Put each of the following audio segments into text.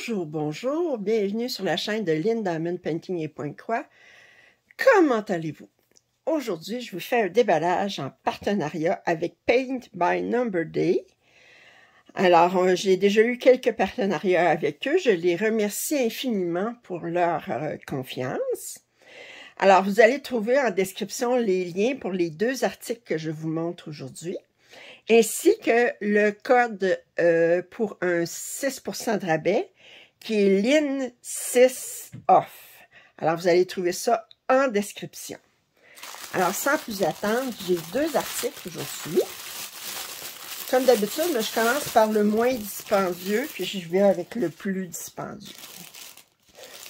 Bonjour, bonjour, bienvenue sur la chaîne de Lynn Diamond Painting et Pointe Croix. Comment allez-vous? Aujourd'hui, je vous fais un déballage en partenariat avec Paint by Number Day. Alors, j'ai déjà eu quelques partenariats avec eux. Je les remercie infiniment pour leur confiance. Alors, vous allez trouver en description les liens pour les deux articles que je vous montre aujourd'hui, ainsi que le code pour un 6% de rabais, qui est LIN6OFF. Alors, vous allez trouver ça en description. Alors, sans plus attendre, j'ai deux articles aujourd'hui. Comme d'habitude, je commence par le moins dispendieux, puis je vais avec le plus dispendieux.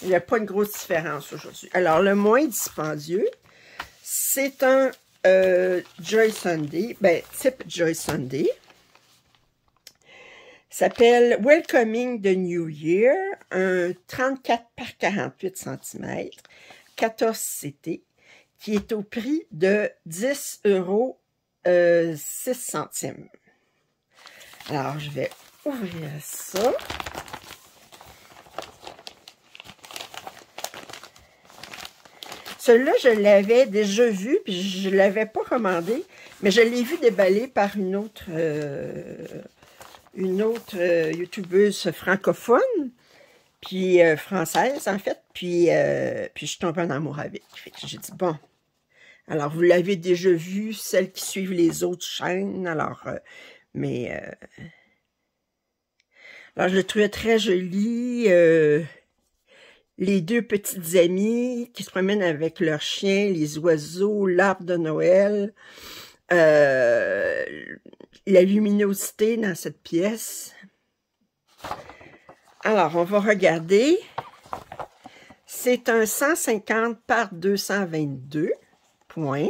Il n'y a pas une grosse différence aujourd'hui. Alors, le moins dispendieux, c'est un Joy Sunday, type Joy Sunday. S'appelle Welcoming the New Year, un 34 par 48 cm, 14 CT, qui est au prix de 10 € 6 centimes. Alors, je vais ouvrir ça. Celui-là, je l'avais déjà vu, puis je ne l'avais pas commandé, mais je l'ai vu déballer par une autre youtubeuse francophone, puis française, en fait, puis je suis tombée en amour avec. J'ai dit, bon, alors vous l'avez déjà vu, celles qui suivent les autres chaînes, alors, alors je le trouvais très joli, les deux petites amies qui se promènent avec leurs chiens, les oiseaux, l'arbre de Noël, la luminosité dans cette pièce. Alors, on va regarder. C'est un 150 par 222 points.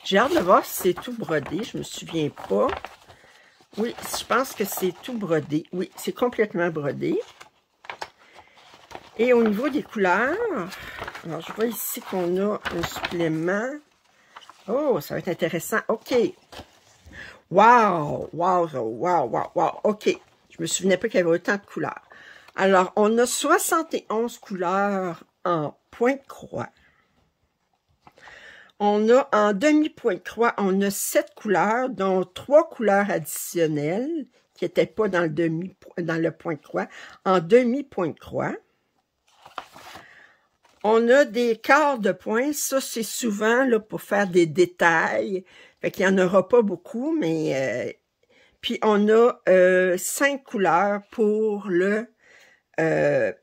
J'ai hâte de voir si c'est tout brodé. Je me souviens pas. Oui, je pense que c'est tout brodé. Oui, c'est complètement brodé. Et au niveau des couleurs, alors je vois ici qu'on a un supplément. Oh, ça va être intéressant. OK. Wow! Wow! Wow! Wow! Wow! OK. Je me souvenais pas qu'il y avait autant de couleurs. Alors, on a 71 couleurs en pointe croix. On a en demi-pointe croix, on a 7 couleurs, dont 3 couleurs additionnelles qui n'étaient pas dans le pointe croix, en demi-pointe croix. On a des quarts de points, ça c'est souvent là, pour faire des détails, fait qu'il n'y en aura pas beaucoup, mais puis on a 5 couleurs pour le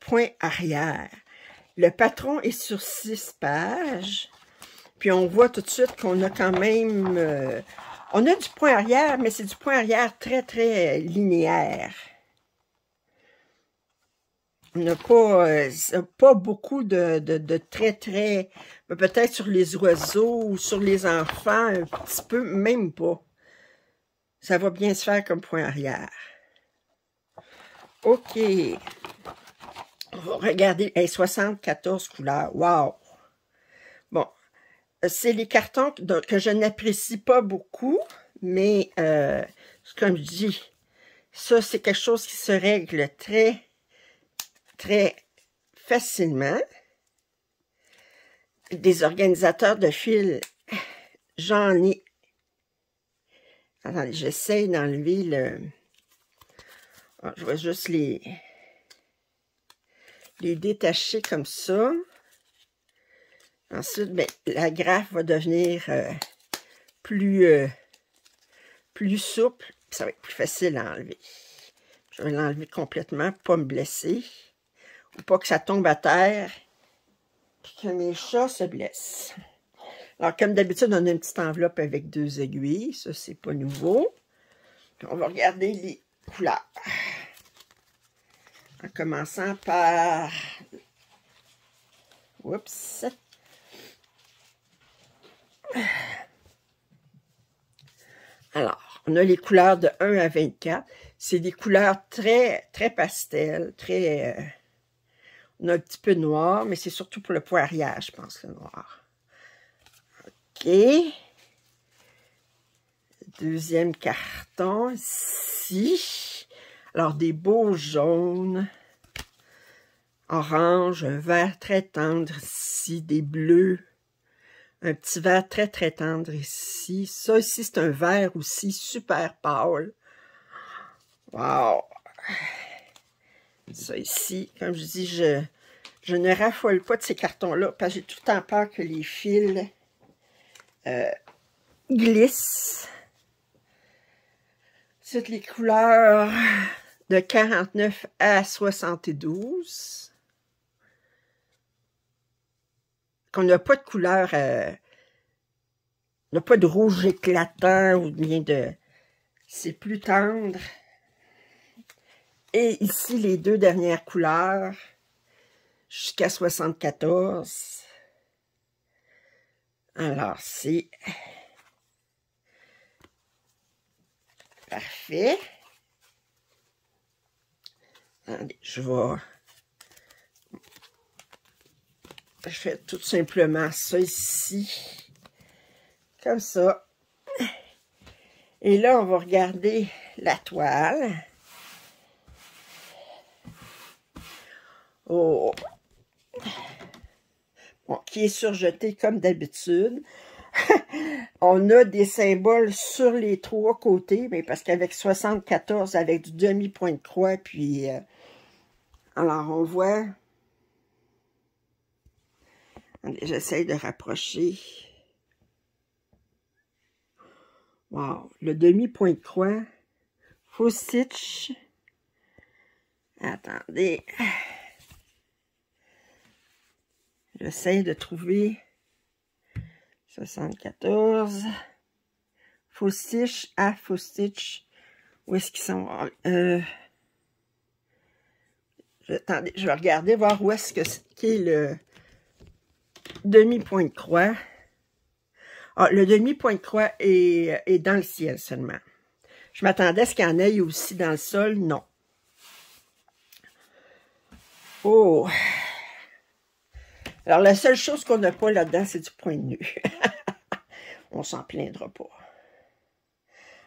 point arrière. Le patron est sur 6 pages, puis on voit tout de suite qu'on a quand même, on a du point arrière, mais c'est du point arrière très très linéaire. On n'a pas beaucoup de très, peut-être sur les oiseaux ou sur les enfants, un petit peu, même pas. Ça va bien se faire comme point arrière. OK. On va regarder. 74 couleurs. Wow! Bon. C'est les cartons que je n'apprécie pas beaucoup, mais comme je dis, ça, c'est quelque chose qui se règle très facilement. Des organisateurs de fils, j'en ai. Attendez, j'essaie d'enlever le... Oh, je vais juste les détacher comme ça. Ensuite, ben, la graffe va devenir plus souple. Ça va être plus facile à enlever. Je vais l'enlever complètement, pas me blesser. Ou pas que ça tombe à terre, puis que mes chats se blessent. Alors, comme d'habitude, on a une petite enveloppe avec 2 aiguilles. Ça, c'est pas nouveau. Puis on va regarder les couleurs. En commençant par... Oups! Alors, on a les couleurs de 1 à 24. C'est des couleurs très pastel, très... on a un petit peu de noir, mais c'est surtout pour le point arrière, je pense, le noir. OK. Deuxième carton, ici. Alors, des beaux jaunes, orange, un vert très tendre ici, des bleus, un petit vert très très tendre ici. Ça ici, c'est un vert aussi super pâle. Wow! Ça ici, comme je dis, je ne raffole pas de ces cartons-là parce que j'ai tout le temps peur que les fils glissent. C'est les couleurs de 49 à 72. Qu'on n'a pas de couleur, on n'a pas de rouge éclatant ou bien de... C'est plus tendre. Et ici, les deux dernières couleurs, jusqu'à 74. Alors, c'est parfait. Attendez, je fais tout simplement ça ici, comme ça. Et là, on va regarder la toile. Oh. Bon, qui est surjetée comme d'habitude. On a des symboles sur les trois côtés, mais parce qu'avec 74, avec du demi-point de croix, puis... alors, on voit... J'essaie de rapprocher. Wow! Le demi-point de croix. Full stitch. Attendez. J'essaie de trouver 74. Full stitch à full stitch. Où est-ce qu'ils sont? Attendez, je vais regarder, voir où est-ce qu'est le demi-point de croix. Ah, le demi-point de croix est dans le ciel seulement. Je m'attendais à ce qu'il y en ait aussi dans le sol. Non. Oh! Alors, la seule chose qu'on n'a pas là-dedans, c'est du point de nu. On s'en plaindra pas.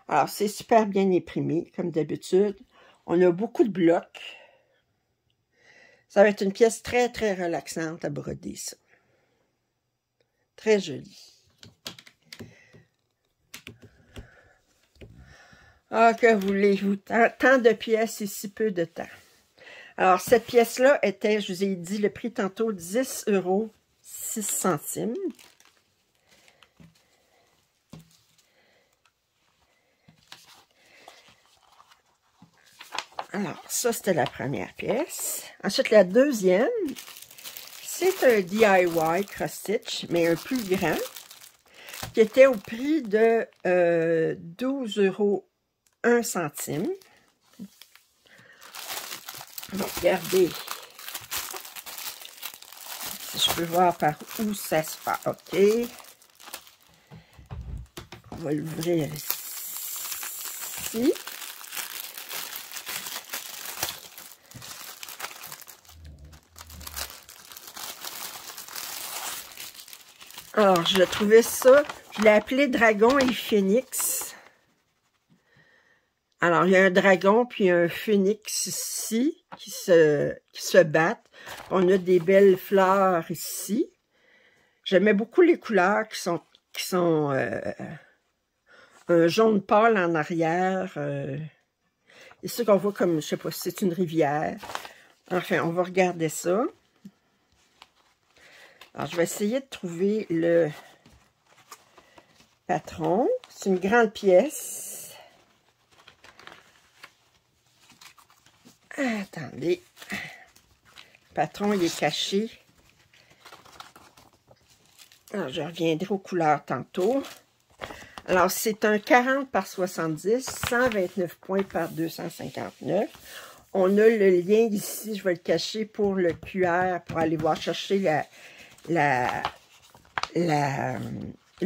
Alors, c'est super bien imprimé, comme d'habitude. On a beaucoup de blocs. Ça va être une pièce très, très relaxante à broder, ça. Très jolie. Ah, que voulez-vous? Tant de pièces et si peu de temps. Alors, cette pièce-là était, je vous ai dit le prix tantôt, 10,06 €. Alors, ça, c'était la première pièce. Ensuite, la deuxième, c'est un DIY cross-stitch, mais un plus grand, qui était au prix de 12,01 €. Regardez. Si je peux voir par où ça se passe. OK. On va l'ouvrir ici. Alors, je trouvais ça, je l'ai appelé Dragon et Phénix. Alors, il y a un dragon puis un phénix ici qui se battent. On a des belles fleurs ici. J'aimais beaucoup les couleurs qui sont un jaune pâle en arrière. Ici qu'on voit comme, je sais pas si c'est une rivière. Enfin, on va regarder ça. Alors, je vais essayer de trouver le patron. C'est une grande pièce. Attendez. Le patron, il est caché. Alors, je reviendrai aux couleurs tantôt. Alors, c'est un 40 par 70, 129 points par 259. On a le lien ici, je vais le cacher pour le QR, pour aller voir chercher le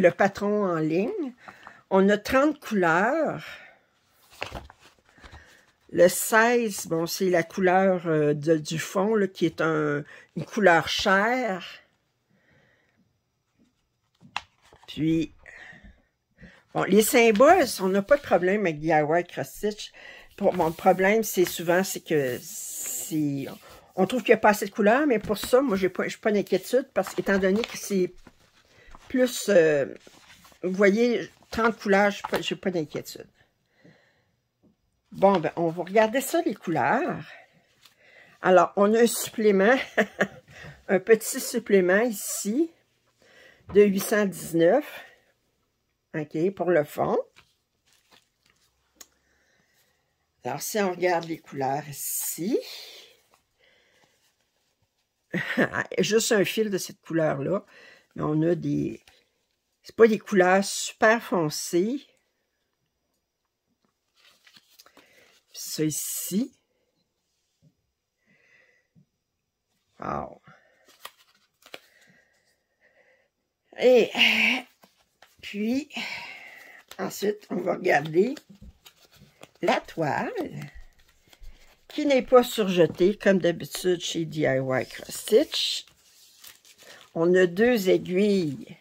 patron en ligne. On a 30 couleurs. Le 16, bon, c'est la couleur du fond, là, qui est une couleur chair. Puis, bon, les symboles, on n'a pas de problème avec DIY Cross Stitch. Bon, le problème, c'est souvent, c'est que on trouve qu'il n'y a pas assez de couleurs, mais pour ça, moi, je n'ai pas d'inquiétude, parce qu'étant donné que c'est plus, vous voyez, 30 couleurs, je n'ai pas d'inquiétude. Bon, ben, on va regarder ça, les couleurs. Alors, on a un supplément, un petit supplément ici, de 819, OK, pour le fond. Alors, si on regarde les couleurs ici, juste un fil de cette couleur-là, mais on a des... C'est pas des couleurs super foncées. Puis ça ici. Wow. Et puis, ensuite, on va regarder la toile, qui n'est pas surjetée, comme d'habitude chez DIY Cross Stitch. On a 2 aiguilles,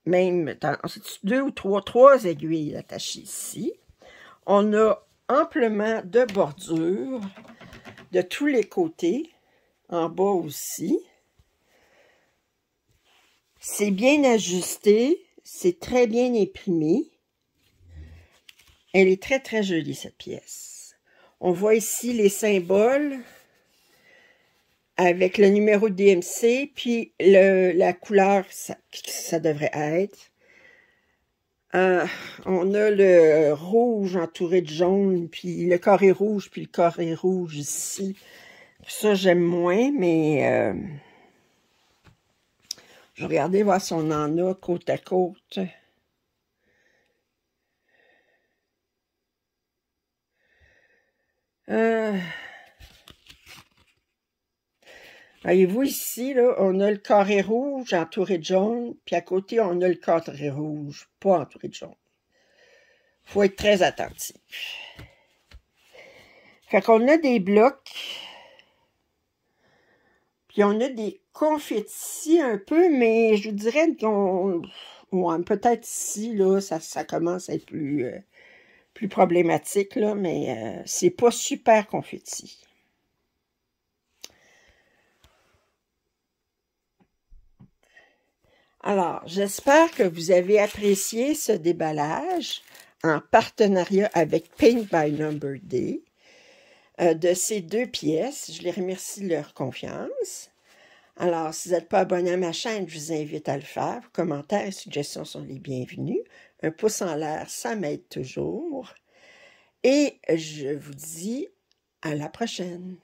même, 2 ou 3 aiguilles attachées ici. On a amplement de bordure de tous les côtés, en bas aussi. C'est bien ajusté, c'est très bien imprimé. Elle est très, très jolie, cette pièce. On voit ici les symboles avec le numéro de DMC, puis la couleur, ça devrait être. On a le rouge entouré de jaune, puis le carré rouge, puis le carré rouge ici. Ça, j'aime moins, mais je vais regarder voir si on en a côte à côte. Voyez-vous ici, là, on a le carré rouge entouré de jaune, puis à côté, on a le carré rouge, pas entouré de jaune. Il faut être très attentif. Fait qu'on a des blocs, puis on a des confettis un peu, mais je vous dirais qu'on... Ouais, peut-être ici, là, ça commence à être plus problématique, là, mais c'est pas super confetti. Alors, j'espère que vous avez apprécié ce déballage en partenariat avec Paint by Number Day de ces 2 pièces. Je les remercie de leur confiance. Alors, si vous n'êtes pas abonné à ma chaîne, je vous invite à le faire. Vos commentaires et suggestions sont les bienvenus. Un pouce en l'air, ça m'aide toujours. Et je vous dis à la prochaine.